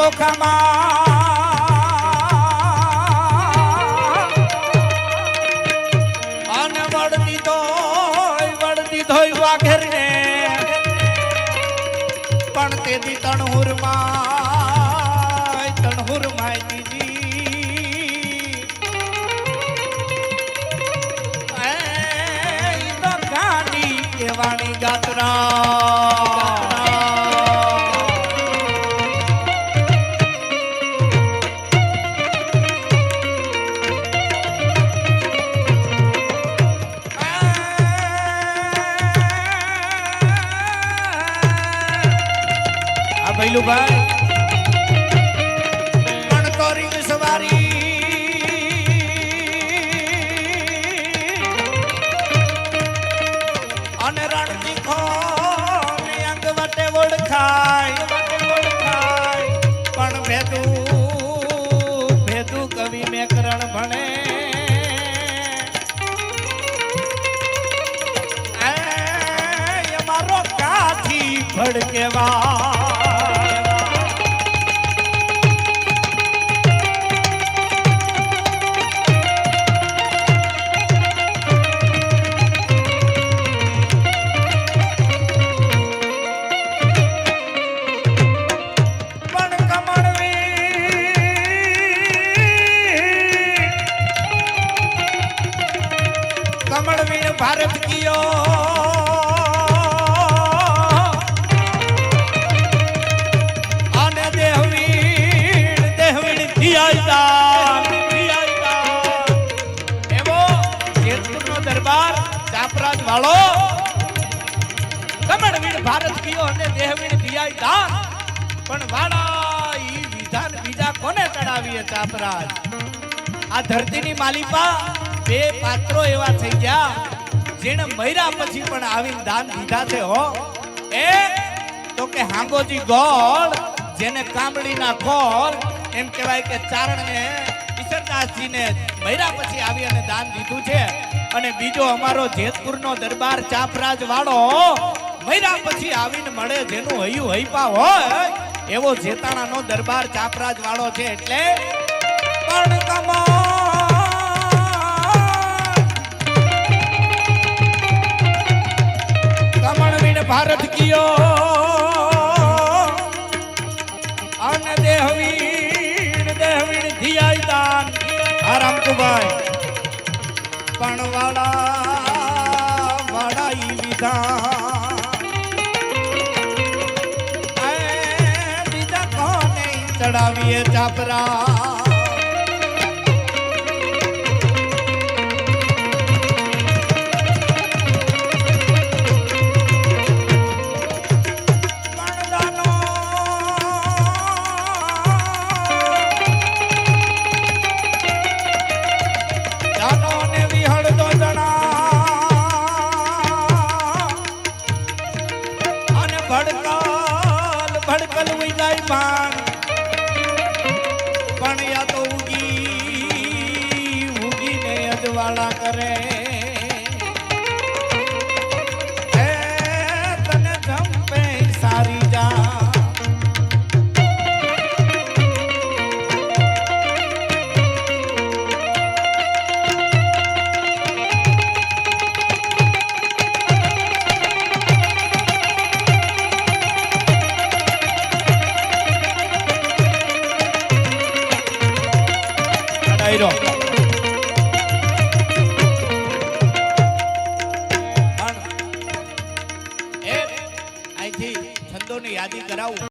ડોખામાં અને વળતી ધોઈ વાઘેર ને પણ તેથી તણહુર માં દીદી એ તો ગાડી કેવાણી ગાત્રા ભાઈ પણ તોરી સવારી અને રણતીખો ને અંગ વટે ઓળખાય પણ ભેદું કવિ મેકરણ ભણે અમારો કાથી ભડકેવા કમળવીણ ભારત કિયો અને દેહવીણ ધીયાઈદાન એવો જેતપુરનો દરબાર ચાપરાજ વાળો કમળવીણ ભારત કિયો અને દેહવીણ ધીયાઈદાન પણ વાળા ઈ વિધાન બીજા કોને ચડાવીએ ચાપરાજ આ ધરતીની માલિપા બે પાત્રો એવા થઈ ગયા જેને મર્યા પછી પણ આવીને દાન દીધા છે હો એક તો કે હાંગોજી ગોળ જેને કામડીના ગોળ એમ કહેવાય કે ચારણને ઈશ્વરદાસજીને મર્યા પછી આવી અને દાન દીધું છે અને બીજો અમારો જેતપુરનો દરબાર ચાપરાજ વાળો મર્યા પછી આવીને મળે જેનું હૈયું હૈપા હોય એવો જેતાણાનો દરબાર ચાપરાજ વાળો છે એટલે પણ કમળવીણ ભારત કિયો અને દેહવીણ ધીયાઈદાન આરામ કુભાઈ પણ વાળા ઈ વિધાન બીજા કોને ચડાવીએ ચાપરા ભડકલ વિદાય પાન પણ યા તો ઉગીને અજવાળા કરે તને જંપે સારી જા અહીંથી છંદોની યાદી કરાવું